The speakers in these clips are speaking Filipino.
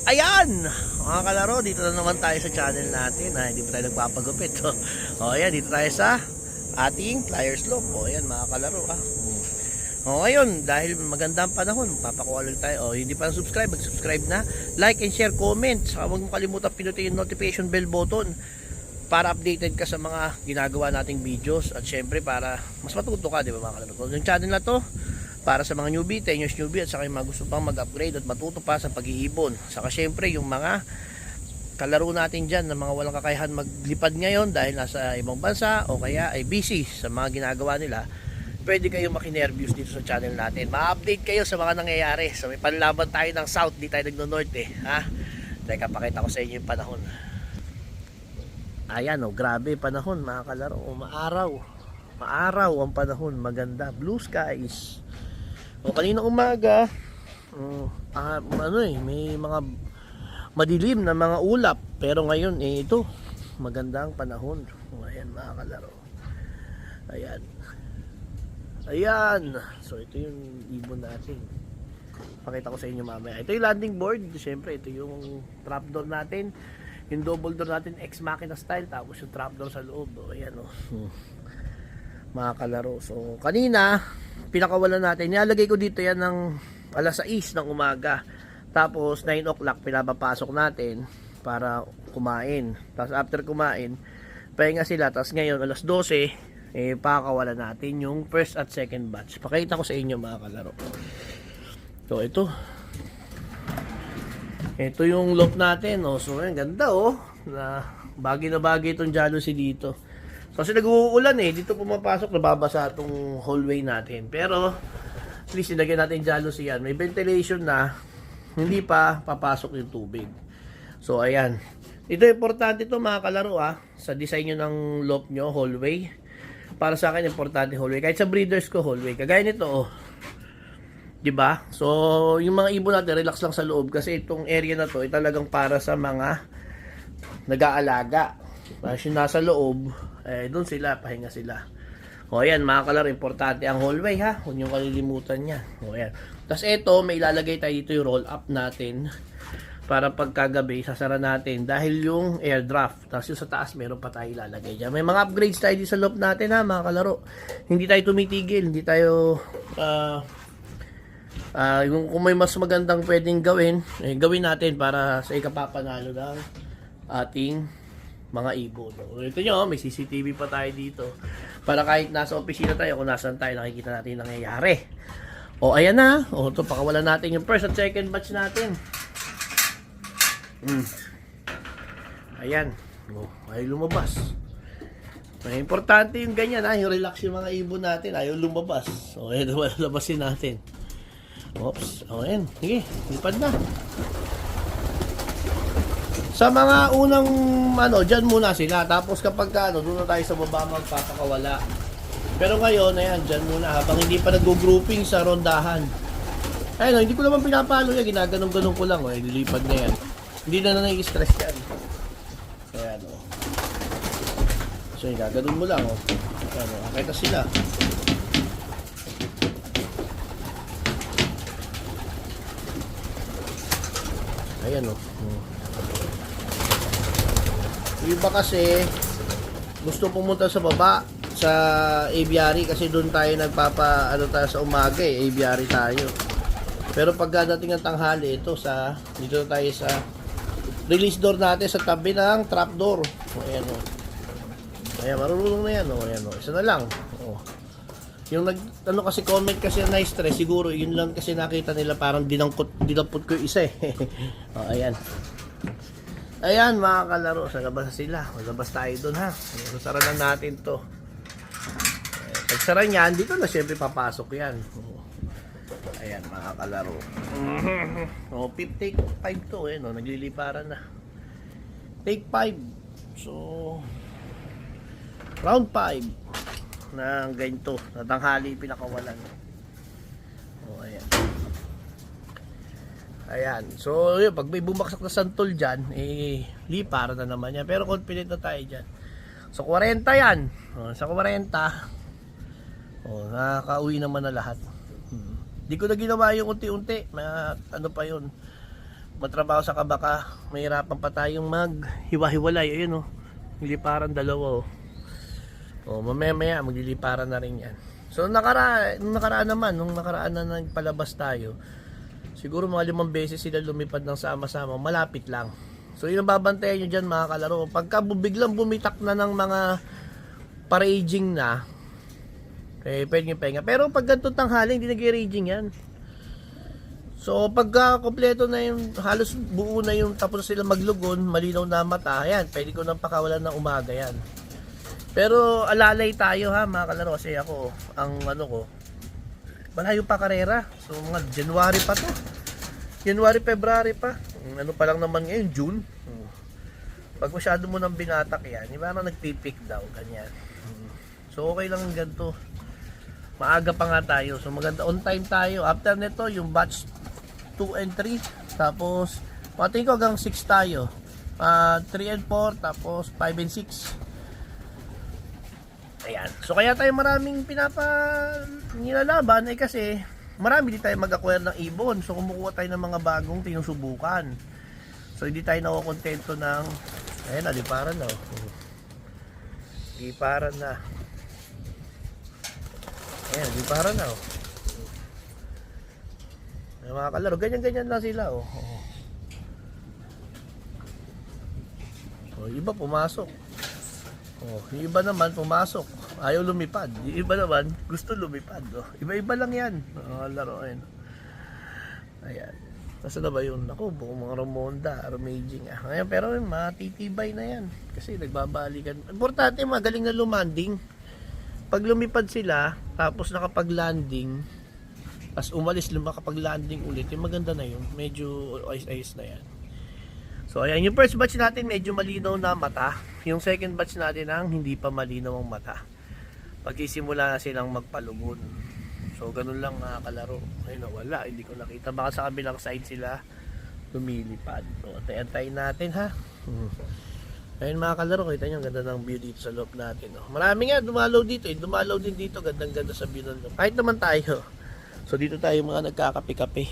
Ayan, mga kalaro, dito na naman tayo sa channel natin. Hindi pa tayo nagpapagupit. O ayan, dito tayo sa ating Flyers Loop. O ayan, mga kalaro. O ngayon, dahil magandang panahon, papakuha lang tayo. O hindi pa subscribe, mag-subscribe na. Like and share, comment. Saka huwag mo kalimutan pinutin yung notification bell button para updated ka sa mga ginagawa nating videos. At syempre, para mas matuto ka, di ba mga kalaro? Yung channel na to, para sa mga newbie, 10 years newbie, at saka yung mga gusto pang mag-upgrade at matuto pa sa pag-iibon. Saka syempre yung mga kalaro natin dyan na mga walang kakayahan maglipad ngayon dahil nasa ibang bansa o kaya ay busy sa mga ginagawa nila, pwede kayo makinerviews dito sa channel natin. Ma-update kayo sa mga nangyayari. So may panlaban tayo ng south, di tayo nagno-north ha. Teka, pakita ko sa inyo yung panahon. Ayan grabe panahon mga kalaro. Maaraw ang panahon, maganda, blue skies. Kanina umaga, may mga madilim na mga ulap, pero ngayon ito, maganda ang panahon. Ayan mga kalaro. Ayan. So ito yung ibon natin. Pakita ko sa inyo mamaya. Ito yung landing board. Siyempre ito yung trapdoor natin. Yung double door natin, ex-machina style. Tapos yung trapdoor sa loob. Ayan mga kalaro. So kanina pinakawalan natin, nilalagay ko dito yan ng alas 6 ng umaga, tapos 9 o'clock pinapapasok natin para kumain, tapos after kumain pahinga sila, tapos ngayon alas 12 pakakawalan natin yung first at second batch. Pakita ko sa inyo mga kalaro. So ito yung loop natin. So ang ganda na bagay itong jealousy dito. Kasi nag-uulan dito pumapasok, nababasa itong hallway natin. Pero, at least nilagyan natin jealousy yan. May ventilation na, hindi pa papasok yung tubig. So, ayan. Ito, importante ito mga kalaro sa design nyo ng loop nyo, hallway. Para sa akin, importante hallway. Kahit sa breeders ko, hallway. Kagaya nito, diba? So, yung mga ibon natin, relax lang sa loob. Kasi itong area na to, ay talagang para sa mga nag-aalaga. Kasi nasa loob, doon sila, pahinga sila. Ayan mga kalaro, importante ang hallway huwag nyo kalilimutan niya. Ayan. Tapos ito, may ilalagay tayo dito yung roll up natin para pagkagabi, sasara natin dahil yung air draft. Tapos yung sa taas, meron pa tayo ilalagay dyan. May mga upgrades tayo dito sa loob natin mga kalaro. Hindi tayo tumitigil, hindi tayo kung may mas magandang pwedeng gawin, gawin natin para sa ikapapanalo ng ating mga ibon. Ito nyo, may CCTV pa tayo dito. Para kahit nasa opisina tayo, kung nasan tayo, nakikita natin yung nangyayari. Ayan na. Ito, pakawalan natin yung first at second batch natin. Ayan. Ayaw lumabas. May importante yung ganyan yung relax yung mga ibon natin. Ayaw lumabas. Ayan, labasin natin. Oops. Ayan. Sige, lipad na. Sa mga unang dyan muna sila. Tapos kapag doon na tayo sa baba magpapakawala. Pero ngayon, ayan, dyan muna habang hindi pa nag-grouping sa rondahan. Ayun, hindi ko naman pinapalo yan. Ginaganong-ganong ko lang. Lilipad na yan. Hindi na nai-stress yan. Ayan, So, gaganon mo lang, Ayan, nakita sila. Ayan, Yung iba kasi gusto pumunta sa baba sa aviary kasi doon tayo tayo sa umaga aviary tayo. Pero pagdating ng tanghali dito tayo sa release door natin sa tabi ng trap door. Ayan Ayan, marunong na yan Ayan isa na lang. Yung kasi comment kasi na stress siguro yun lang kasi nakita nila parang dinampot ko yung isa ayan. Ayan mga kalaro, sa labas sila. Labas tayo dun Sasara na natin to. Pagsara niyan, dito na syempre papasok yan. Ayan mga kalaro. Take 5 to nagliliparan na. Take 5. So, round 5 na ganito. Natanghali pinakawalan. Ayan. Ayan. So, yun, pag may bumaksak na santol dyan, lipara na naman yan. Pero confident na tayo dyan. So, 40 yan. Sa 40, nakaka-uwi naman na lahat. Di ko na ginawa yung unti-unti. Pa yun. matrabaho sa kabaka, mahirapan pa tayong maghiwa-hiwalay. Ayun oh, niliparan dalawa oh. Oh, mamaya magliliparan na rin yan. So nung nakaraan na nagpalabas tayo, siguro mga 5 beses sila lumipad ng sama-sama, malapit lang. So yun ang babantayan nyo dyan mga kalaro. Pagka biglang bumitak na ng mga paraging na, eh pwede nyo pahinga. Pero pag ganito tanghali, hindi nag-raging yan. So pagka kompleto na yung, halos buo na yung, tapos sila maglugon, malinaw na mata, ayan, pwede ko nang pakawalan ng umaga yan. Pero alalay tayo ha mga kalaro, kasi ako, ang ano ko, malayo pa karera. So mga January pa to. January, February pa. Ano pa lang naman ngayon, June. Pag masyado mo nang binatak yan, iba na nagpipik daw, ganyan. So okay lang ganito. Maaga pa nga tayo. So maganda, on time tayo. After nito, yung batch 2 and 3. Tapos, pating ko hanggang 6 tayo. 3 and 4, tapos 5 and 6. Ayan. So kaya tayo maraming nilalaban ay kasi marami di tayo mag-acquire ng ibon. So kumukuha tayo ng mga bagong tinusubukan. So hindi tayo nakukontento ng ayan, aliparan na. Liparan na. Ayan, liparan na. Ayan, mga kalaro, ganyan-ganyan lang sila. Iba pumasok. Yung iba naman pumasok, ayaw lumipad. Yung iba naman gusto lumipad. Iba-iba lang yan. Laruin. Ayan. Nasa na ba yun? Ako, buong mga Ramonda, Ramaging. Ayan, pero matitibay na yan. Kasi nagbabalikan. Importante, magaling na lumanding. Pag lumipad sila, tapos nakapag-landing, tapos umalis, makapag-landing ulit, yung maganda na yun. Medyo ayos-ayos na yan. So ayan, yung first batch natin medyo malinaw na mata. Yung second batch natin ang hindi pa malinaw ang mata. Pagsisimula na silang magpalugon. So ganun lang mga kalaro. Ayun, wala, hindi ko nakita. Baka sa kabilang side sila lumilipad. So antay-antayin natin ha. Ayun mga kalaro, kita nyo ang ganda ng view dito sa loob natin. Marami nga dumalaw dito. Dumalaw din dito, gandang-ganda sa view ng loob. Kahit naman tayo. So dito tayo mga nagkakape-kape.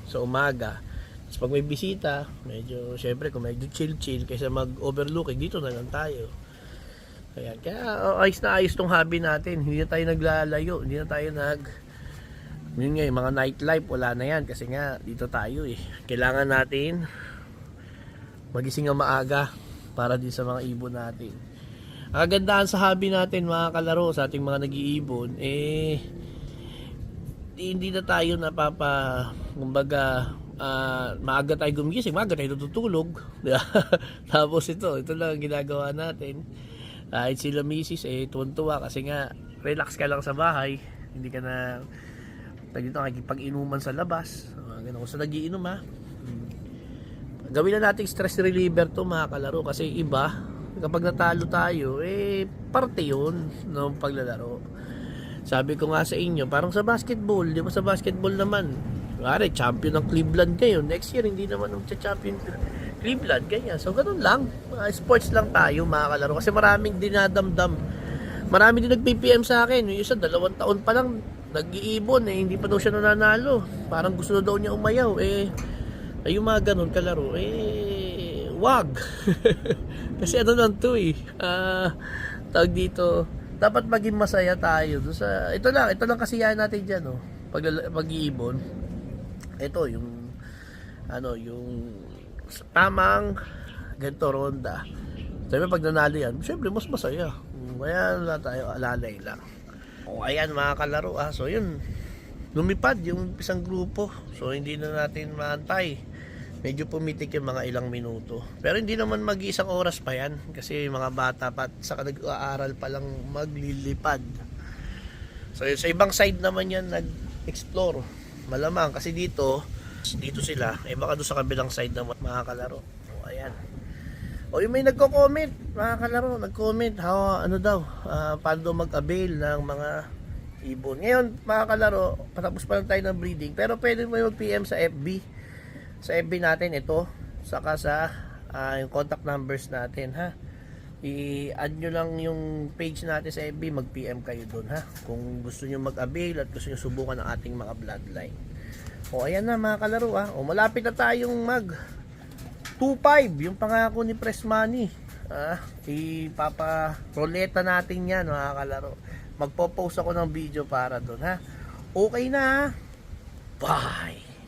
Sa umaga. Tapos pag may bisita, medyo, syempre kung medyo chill-chill kaysa mag-overlooking, dito na lang tayo. Ayan, kaya ayos na ayos tong hobby natin. Hindi na tayo naglalayo, hindi na tayo yun nga, mga nightlife, wala na yan. Kasi nga, dito tayo eh. Kailangan natin magising ang maaga para din sa mga ibon natin. Ang kagandahan sa hobby natin, mga kalaro, sa ating mga nag-iibon, hindi na tayo kumbaga, maaga tayo gumigising, maaga tayo tutulog. Tapos ito lang ang ginagawa natin. Kahit sila misis tuwan-tuwa kasi nga relax ka lang sa bahay, hindi ka na dito nakikipag-inuman sa labas. Ganun ko sa nagiinom ha. Gawin na nating stress reliever to mga kalaro, kasi iba kapag natalo tayo parte yun ng paglalaro. Sabi ko nga sa inyo, parang sa basketball, di ba, sa basketball naman, pare, champion ng Cleveland ngayon. Next year, hindi naman champion Cleveland, ganyan. So, ganun lang. Sports lang tayo, mga kalaro. Kasi maraming dinadamdam. Marami din nag-PPM sa akin. Yung isa, 2 taon pa lang, nag-iibon, hindi pa daw siya nananalo. Parang gusto na daw niya umayaw. Yung mga ganun, kalaro, wag. Kasi ano lang to tawag dito, dapat maging masaya tayo. Ito lang kasiyahan natin dyan, pag-iibon. Ito yung tamang ganito ronda. Sabi pag nanalo yan, syempre mas masaya. Kaya tayo alalay lang. Ayan mga kalaro so yun, lumipad yung isang grupo. So hindi na natin maantay. Medyo pumitik yung mga ilang minuto. Pero hindi naman mag-iisang oras pa yan. Kasi mga bata pa, saka nag-aaral pa lang maglilipad. So sa ibang side naman yan nag-explore. Malamang kasi dito sila, baka doon sa kabilang side na mga kalaro. Ayan. Yung may nagko-comment, mga kalaro, nag-comment, paano daw mag-avail ng mga ibon. Ngayon, mga kalaro, patapos pa lang tayo ng breeding, pero pwede mo mag-PM sa FB. Sa FB natin ito, saka sa yung contact numbers natin, ha. I-add nyo lang yung page natin sa FB, mag-PM kayo doon, ha. Kung gusto nyo mag-avail at gusto nyo subukan ang ating mga bloodline. O ayan na mga kalaro ha. O malapit na tayong mag 2.5 yung pangako ni Press Money. Ipapa-roleta natin yan mga kalaro. Magpo-post ako ng video para doon ha. Okay na ha. Bye!